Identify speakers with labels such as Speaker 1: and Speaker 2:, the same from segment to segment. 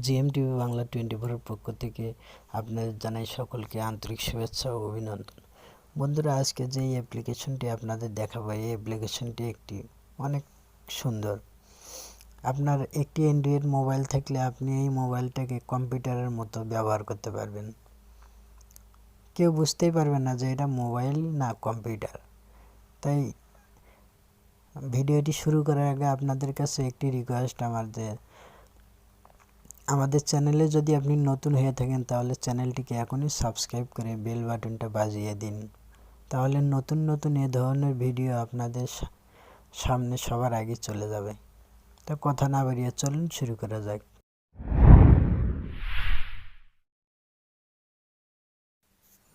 Speaker 1: GM TV Bangla 24 এর পক্ষ থেকে আপনাদের জানাই সকলকে আন্তরিক শুভেচ্ছা ও অভিনন্দন। বন্ধুরা, আজকে যে অ্যাপ্লিকেশনটি আপনাদের দেখাবো, এই অ্যাপ্লিকেশনটি একটি অনেক সুন্দর। আপনার একটি অ্যান্ড্রয়েড মোবাইল থাকলে আপনি এই মোবাইলটাকে কম্পিউটারের মতো ব্যবহার করতে পারবেন। কেউ বুঝতেই পারবে না যে এটা মোবাইল না কম্পিউটার। তাই ভিডিওটি শুরু করার আগে আপনাদের কাছে একটি রিকোয়েস্ট আমার, যে আমাদের চ্যানেলে যদি আপনি নতুন হয়ে থাকেন তাহলে চ্যানেলটিকে এখনই সাবস্ক্রাইব করে বেল বাটনটা বাজিয়ে দিন। তাহলে নতুন নতুন এ ধরনের ভিডিও আপনাদের সামনে সবার আগে চলে যাবে। তো কথা না বাড়িয়ে চলুন শুরু করা যাক।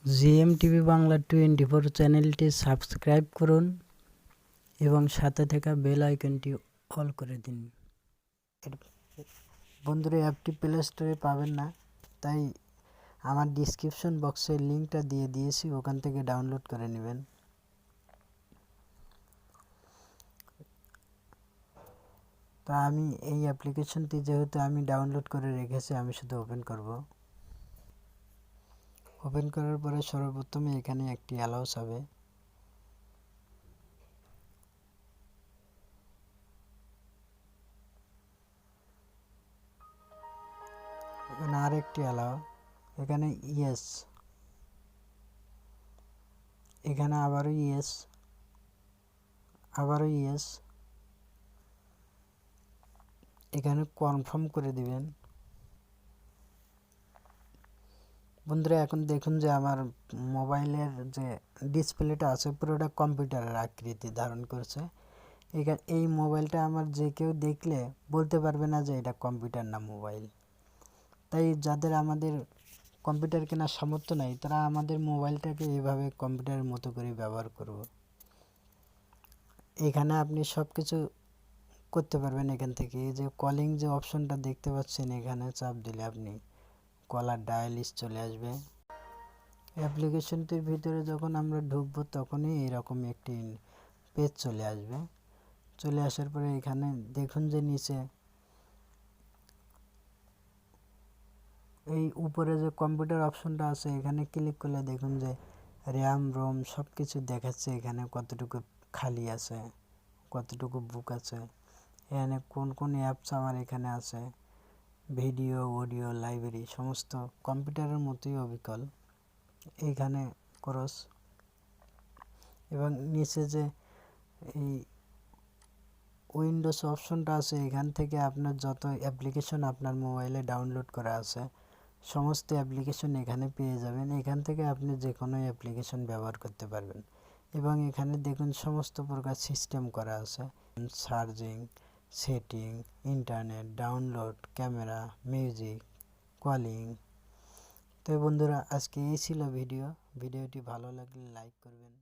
Speaker 1: জিএম টিভি বাংলা 24 চ্যানেলটি সাবস্ক্রাইব করুন এবং সাথে থাকা বেল আইকনটি অল করে দিন। বন্ধুরা, অ্যাপটি প্লে স্টোরে পাবেন না, তাই আমার ডিসক্রিপশন বক্সে লিঙ্কটা দিয়ে দিয়েছি, ওখান থেকে ডাউনলোড করে নেবেন। তা আমি এই অ্যাপ্লিকেশনটি যেহেতু আমি ডাউনলোড করে রেখেছি, আমি শুধু ওপেন করব। ওপেন করার পরে সর্বপ্রথমে এখানে একটি অ্যালাউস হবে। এখানে আরেকটি অ্যালাউ, এখানে ইয়েস, এখানে আবারও ইয়েস, আবারও ইয়েস, এখানে কনফার্ম করে দিবেন। বন্ধুরা, এখন দেখুন যে আমার মোবাইলের যে ডিসপ্লেটা আছে পুরোটা কম্পিউটারের আকৃতি ধারণ করছে। এই মোবাইলটা আমার যে কেউ দেখলে বলতে পারবে না যে এটা কম্পিউটার না মোবাইল। তাই যাদের আমাদের কম্পিউটার কেনার সামর্থ্য নাই, তারা আমাদের মোবাইলটাকে এইভাবে কম্পিউটারের মতো করে ব্যবহার করব। এখানে আপনি সব কিছু করতে পারবেন এখান থেকে। এই যে কলিং যে অপশনটা দেখতে পাচ্ছেন, এখানে চাপ দিলে আপনি কলার ডায়ালিস চলে আসবে। অ্যাপ্লিকেশনটির ভিতরে যখন আমরা ঢুকবো তখনই এরকম একটি পেজ চলে আসবে। চলে আসার পরে এখানে দেখুন যে নিচে এই উপরে যে কম্পিউটার অপশনটা আছে, এখানে ক্লিক করলে দেখুন যে র্যাম রোম সব কিছু দেখাচ্ছে। এখানে কতটুকু খালি আছে, কতটুকু বুক আছে, এখানে কোন কোন অ্যাপস আমার এখানে আছে, ভিডিও অডিও লাইব্রেরি সমস্ত কম্পিউটারের মতোই অবিকল এইখানে ক্রস। এবং নিচে যে এই উইন্ডোজ অপশনটা আছে, এখান থেকে আপনার যত অ্যাপ্লিকেশন আপনার মোবাইলে ডাউনলোড করা আছে সমস্ত অ্যাপ্লিকেশন এখানে পেয়ে যাবেন। এখান থেকে আপনি যে কোনো অ্যাপ্লিকেশন ব্যবহার করতে পারবেন। এবং এখানে দেখুন সমস্ত প্রকার সিস্টেম করা আছে, charging, setting, internet, download, camera, music, calling. তো বন্ধুরা, আজকে এই ছিল ভিডিওটি ভালো লাগলে লাইক করবেন।